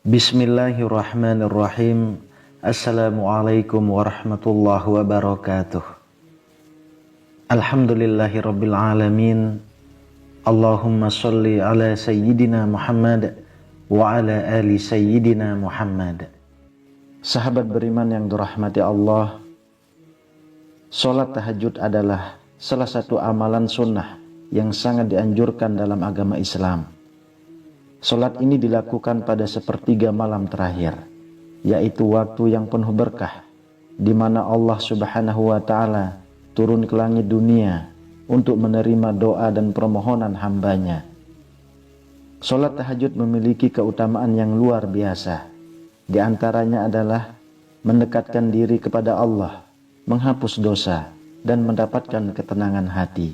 Bismillahirrahmanirrahim. Assalamualaikum warahmatullahi wabarakatuh. Alhamdulillahirabbil alamin. Allahumma sholli ala sayyidina Muhammad wa ala ali sayyidina Muhammad. Sahabat beriman yang dirahmati Allah, salat tahajud adalah salah satu amalan sunnah yang sangat dianjurkan dalam agama Islam. Salat ini dilakukan pada sepertiga malam terakhir, yaitu waktu yang penuh berkah, di mana Allah Subhanahu wa Ta'ala turun ke langit dunia untuk menerima doa dan permohonan hambanya. Salat tahajud memiliki keutamaan yang luar biasa. Di antaranya adalah mendekatkan diri kepada Allah, menghapus dosa, dan mendapatkan ketenangan hati.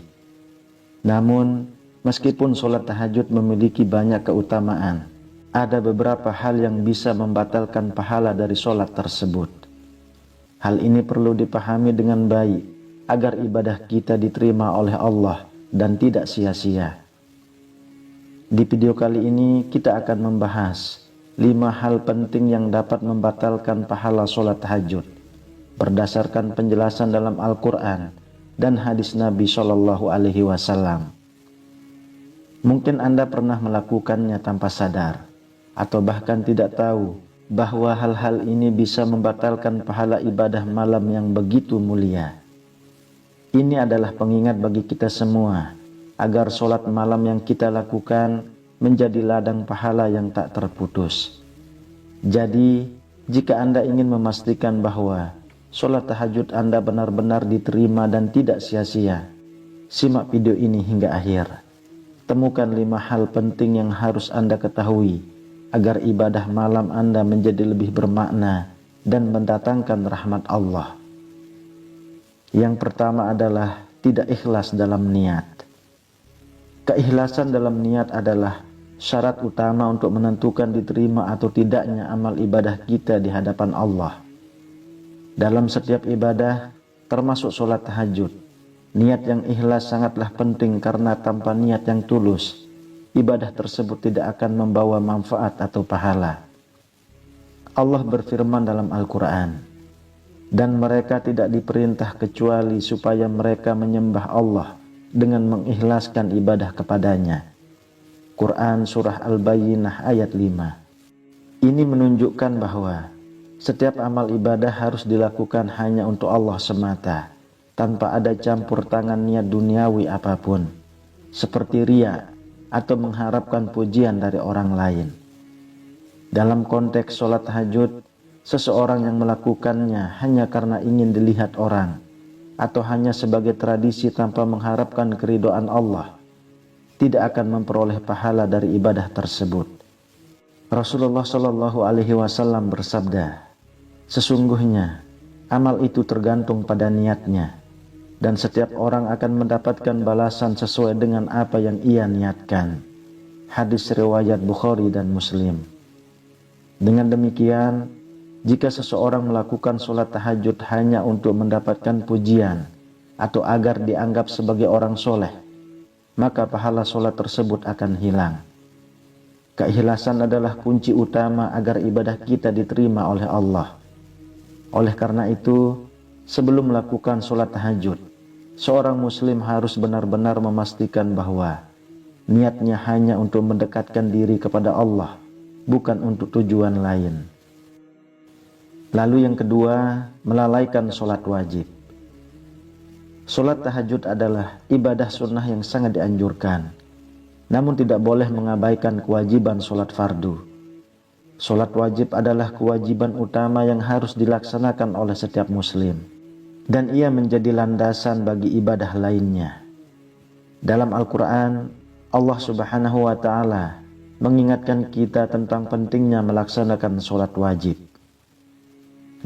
Namun, meskipun sholat tahajud memiliki banyak keutamaan, ada beberapa hal yang bisa membatalkan pahala dari sholat tersebut. Hal ini perlu dipahami dengan baik, agar ibadah kita diterima oleh Allah dan tidak sia-sia. Di video kali ini kita akan membahas 5 hal penting yang dapat membatalkan pahala sholat tahajud, berdasarkan penjelasan dalam Al-Quran dan hadis Nabi SAW. Mungkin Anda pernah melakukannya tanpa sadar, atau bahkan tidak tahu bahwa hal-hal ini bisa membatalkan pahala ibadah malam yang begitu mulia. Ini adalah pengingat bagi kita semua, agar sholat malam yang kita lakukan menjadi ladang pahala yang tak terputus. Jadi, jika Anda ingin memastikan bahwa sholat tahajud Anda benar-benar diterima dan tidak sia-sia, simak video ini hingga akhir. Temukan 5 hal penting yang harus Anda ketahui agar ibadah malam Anda menjadi lebih bermakna dan mendatangkan rahmat Allah. Yang pertama adalah tidak ikhlas dalam niat. Keikhlasan dalam niat adalah syarat utama untuk menentukan diterima atau tidaknya amal ibadah kita di hadapan Allah. Dalam setiap ibadah, termasuk sholat tahajud, niat yang ikhlas sangatlah penting, karena tanpa niat yang tulus, ibadah tersebut tidak akan membawa manfaat atau pahala. Allah berfirman dalam Al-Quran, "Dan mereka tidak diperintah kecuali supaya mereka menyembah Allah dengan mengikhlaskan ibadah kepadanya." Quran Surah Al-Bayyinah ayat 5. Ini menunjukkan bahwa setiap amal ibadah harus dilakukan hanya untuk Allah semata, tanpa ada campur tangan niat duniawi apapun, seperti riya atau mengharapkan pujian dari orang lain. Dalam konteks sholat tahajud, seseorang yang melakukannya hanya karena ingin dilihat orang, atau hanya sebagai tradisi tanpa mengharapkan keridhaan Allah, tidak akan memperoleh pahala dari ibadah tersebut. Rasulullah SAW bersabda, "Sesungguhnya amal itu tergantung pada niatnya, dan setiap orang akan mendapatkan balasan sesuai dengan apa yang ia niatkan." Hadis riwayat Bukhari dan Muslim. Dengan demikian, jika seseorang melakukan sholat tahajud hanya untuk mendapatkan pujian atau agar dianggap sebagai orang soleh, maka pahala sholat tersebut akan hilang. Keikhlasan adalah kunci utama agar ibadah kita diterima oleh Allah. Oleh karena itu, sebelum melakukan sholat tahajud, seorang muslim harus benar-benar memastikan bahwa niatnya hanya untuk mendekatkan diri kepada Allah, bukan untuk tujuan lain. Lalu yang kedua, melalaikan sholat wajib. Sholat tahajud adalah ibadah sunnah yang sangat dianjurkan, namun tidak boleh mengabaikan kewajiban sholat fardu. Sholat wajib adalah kewajiban utama yang harus dilaksanakan oleh setiap muslim, dan ia menjadi landasan bagi ibadah lainnya. Dalam Al-Quran, Allah Subhanahu wa Ta'ala mengingatkan kita tentang pentingnya melaksanakan sholat wajib.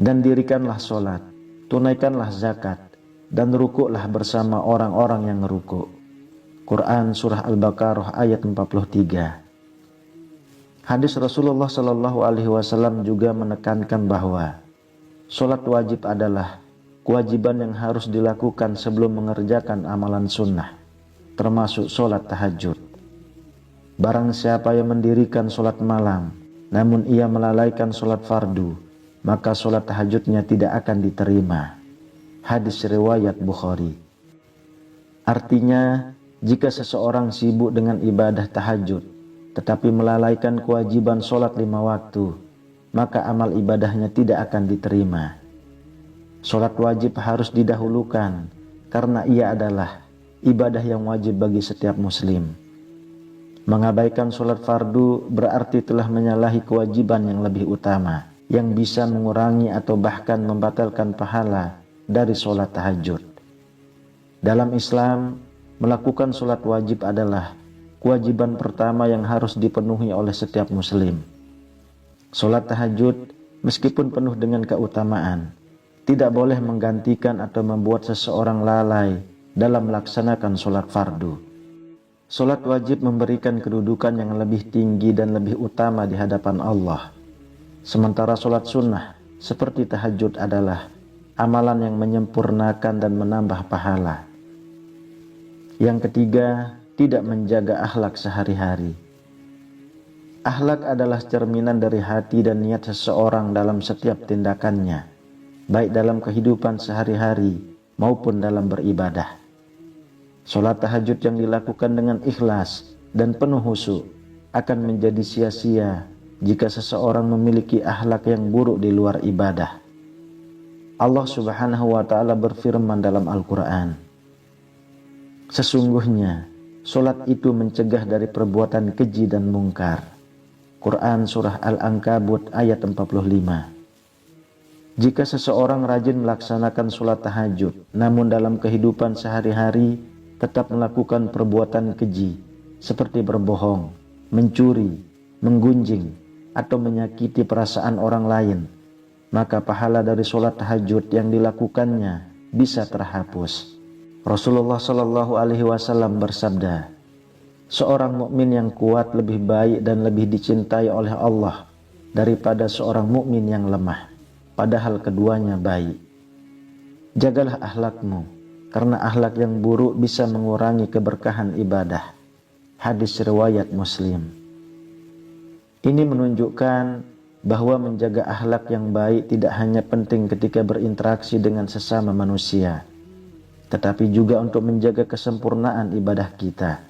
"Dan dirikanlah sholat, tunaikanlah zakat, dan rukuklah bersama orang-orang yang rukuk." Quran Surah Al-Baqarah ayat 43. Hadis Rasulullah SAW juga menekankan bahwa sholat wajib adalah kewajiban yang harus dilakukan sebelum mengerjakan amalan sunnah, termasuk sholat tahajud. Barang siapa yang mendirikan sholat malam namun ia melalaikan sholat fardu, maka sholat tahajudnya tidak akan diterima. Hadis riwayat Bukhari. Artinya, jika seseorang sibuk dengan ibadah tahajud, tetapi melalaikan kewajiban sholat 5 waktu, maka amal ibadahnya tidak akan diterima. Sholat wajib harus didahulukan, karena ia adalah ibadah yang wajib bagi setiap muslim. Mengabaikan sholat fardu berarti telah menyalahi kewajiban yang lebih utama, yang bisa mengurangi atau bahkan membatalkan pahala dari sholat tahajud. Dalam Islam, melakukan sholat wajib adalah kewajiban pertama yang harus dipenuhi oleh setiap muslim. Sholat tahajud, meskipun penuh dengan keutamaan, tidak boleh menggantikan atau membuat seseorang lalai dalam melaksanakan sholat fardu. Sholat wajib memberikan kedudukan yang lebih tinggi dan lebih utama di hadapan Allah. Sementara sholat sunnah seperti tahajud adalah amalan yang menyempurnakan dan menambah pahala. Yang ketiga, tidak menjaga akhlak sehari-hari. Akhlak adalah cerminan dari hati dan niat seseorang dalam setiap tindakannya, baik dalam kehidupan sehari-hari maupun dalam beribadah. Sholat tahajud yang dilakukan dengan ikhlas dan penuh khusyuk akan menjadi sia-sia jika seseorang memiliki akhlak yang buruk di luar ibadah. Allah Subhanahu wa Ta'ala berfirman dalam Al-Quran, "Sesungguhnya sholat itu mencegah dari perbuatan keji dan mungkar." Quran Surah Al-Ankabut ayat 45. Jika seseorang rajin melaksanakan sholat tahajud, namun dalam kehidupan sehari-hari tetap melakukan perbuatan keji seperti berbohong, mencuri, menggunjing, atau menyakiti perasaan orang lain, maka pahala dari sholat tahajud yang dilakukannya bisa terhapus. Rasulullah Shallallahu Alaihi Wasallam bersabda, seorang mukmin yang kuat lebih baik dan lebih dicintai oleh Allah daripada seorang mukmin yang lemah, padahal keduanya baik. Jagalah akhlakmu, karena akhlak yang buruk bisa mengurangi keberkahan ibadah. Hadis riwayat Muslim. Ini menunjukkan bahwa menjaga akhlak yang baik tidak hanya penting ketika berinteraksi dengan sesama manusia, tetapi juga untuk menjaga kesempurnaan ibadah kita.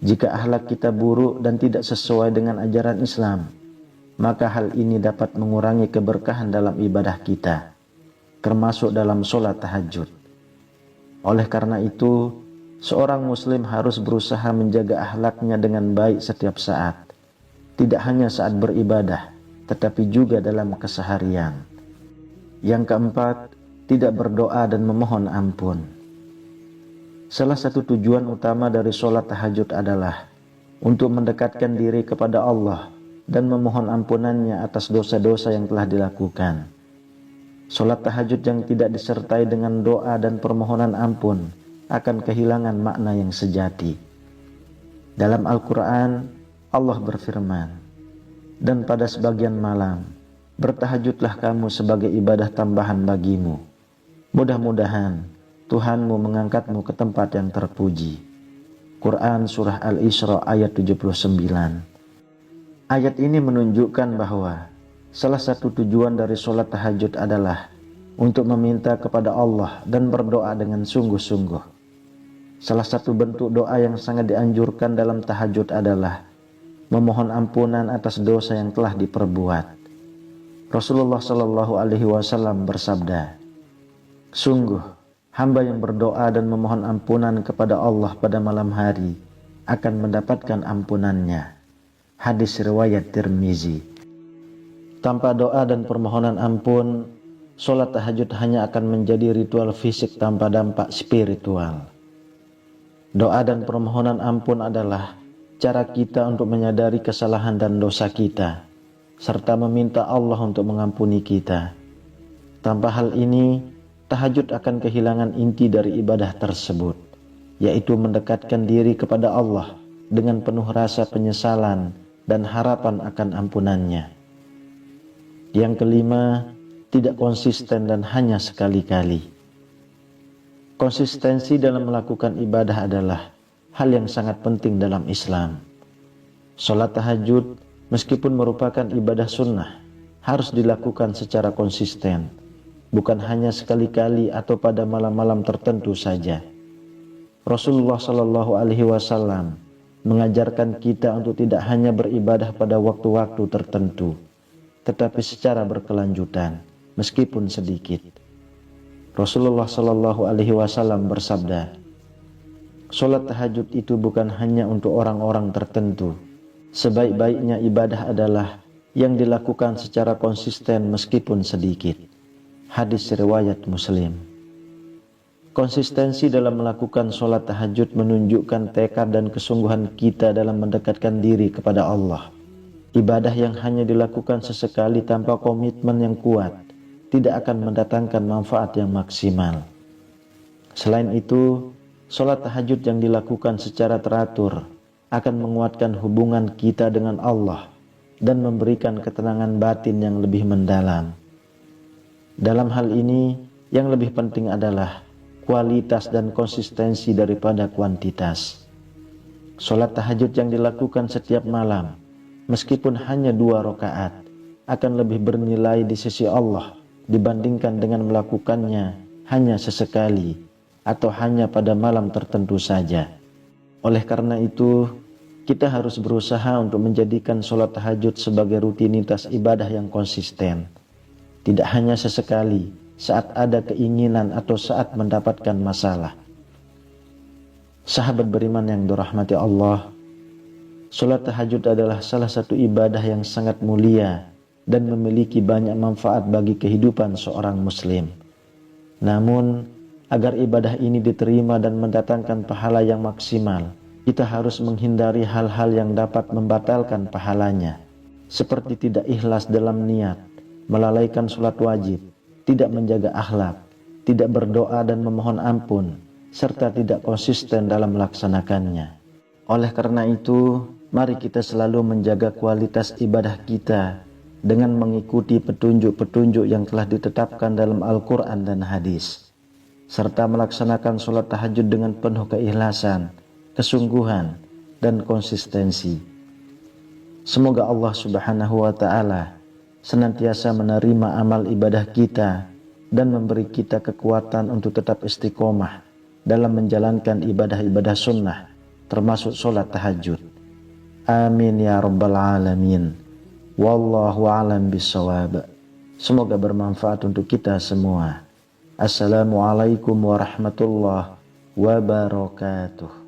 Jika akhlak kita buruk dan tidak sesuai dengan ajaran Islam, maka hal ini dapat mengurangi keberkahan dalam ibadah kita, termasuk dalam sholat tahajud. Oleh karena itu, seorang muslim harus berusaha menjaga akhlaknya dengan baik setiap saat, tidak hanya saat beribadah, tetapi juga dalam keseharian. Yang keempat, tidak berdoa dan memohon ampun. Salah satu tujuan utama dari sholat tahajud adalah untuk mendekatkan diri kepada Allah dan memohon ampunannya atas dosa-dosa yang telah dilakukan. Sholat tahajud yang tidak disertai dengan doa dan permohonan ampun akan kehilangan makna yang sejati. Dalam Al-Quran, Allah berfirman, "Dan pada sebagian malam, bertahajudlah kamu sebagai ibadah tambahan bagimu. Mudah-mudahan Tuhanmu mengangkatmu ke tempat yang terpuji." Quran Surah Al-Isra ayat 79. Ayat ini menunjukkan bahwa salah satu tujuan dari sholat tahajud adalah untuk meminta kepada Allah dan berdoa dengan sungguh-sungguh. Salah satu bentuk doa yang sangat dianjurkan dalam tahajud adalah memohon ampunan atas dosa yang telah diperbuat. Rasulullah Shallallahu Alaihi Wasallam bersabda, "Sungguh, hamba yang berdoa dan memohon ampunan kepada Allah pada malam hari akan mendapatkan ampunannya." Hadis riwayat Tirmizi. Tanpa doa dan permohonan ampun, sholat tahajud hanya akan menjadi ritual fisik tanpa dampak spiritual. Doa dan permohonan ampun adalah cara kita untuk menyadari kesalahan dan dosa kita, serta meminta Allah untuk mengampuni kita. Tanpa hal ini, tahajud akan kehilangan inti dari ibadah tersebut, yaitu mendekatkan diri kepada Allah dengan penuh rasa penyesalan dan harapan akan ampunannya. Yang kelima, tidak konsisten dan hanya sekali-kali. Konsistensi dalam melakukan ibadah adalah hal yang sangat penting dalam Islam. Sholat tahajud meskipun merupakan ibadah sunnah, harus dilakukan secara konsisten, bukan hanya sekali-kali atau pada malam-malam tertentu saja. Rasulullah Shallallahu Alaihi Wasallam mengajarkan kita untuk tidak hanya beribadah pada waktu-waktu tertentu, tetapi secara berkelanjutan, meskipun sedikit. Rasulullah Shallallahu Alaihi Wasallam bersabda, "Sholat tahajud itu bukan hanya untuk orang-orang tertentu. Sebaik-baiknya ibadah adalah yang dilakukan secara konsisten meskipun sedikit." Hadis riwayat Muslim. Konsistensi dalam melakukan sholat tahajud menunjukkan tekad dan kesungguhan kita dalam mendekatkan diri kepada Allah. Ibadah yang hanya dilakukan sesekali tanpa komitmen yang kuat tidak akan mendatangkan manfaat yang maksimal. Selain itu, sholat tahajud yang dilakukan secara teratur akan menguatkan hubungan kita dengan Allah dan memberikan ketenangan batin yang lebih mendalam. Dalam hal ini, yang lebih penting adalah kualitas dan konsistensi daripada kuantitas. Sholat tahajud yang dilakukan setiap malam, meskipun hanya 2 rakaat, akan lebih bernilai di sisi Allah dibandingkan dengan melakukannya hanya sesekali atau hanya pada malam tertentu saja. Oleh karena itu, kita harus berusaha untuk menjadikan sholat tahajud sebagai rutinitas ibadah yang konsisten, tidak hanya sesekali saat ada keinginan atau saat mendapatkan masalah. Sahabat beriman yang dirahmati Allah, sholat tahajud adalah salah satu ibadah yang sangat mulia dan memiliki banyak manfaat bagi kehidupan seorang muslim. Namun, agar ibadah ini diterima dan mendatangkan pahala yang maksimal, kita harus menghindari hal-hal yang dapat membatalkan pahalanya, seperti tidak ikhlas dalam niat, melalaikan sholat wajib, tidak menjaga akhlak, tidak berdoa dan memohon ampun, serta tidak konsisten dalam melaksanakannya. Oleh karena itu, mari kita selalu menjaga kualitas ibadah kita dengan mengikuti petunjuk-petunjuk yang telah ditetapkan dalam Al-Quran dan hadis, serta melaksanakan sholat tahajud dengan penuh keikhlasan, kesungguhan, dan konsistensi. Semoga Allah Subhanahu wa Ta'ala senantiasa menerima amal ibadah kita dan memberi kita kekuatan untuk tetap istiqomah dalam menjalankan ibadah-ibadah sunnah, termasuk sholat tahajud. Amin ya rabbal alamin. Wallahu a'lam bishawab. Semoga bermanfaat untuk kita semua. Assalamualaikum warahmatullahi wabarakatuh.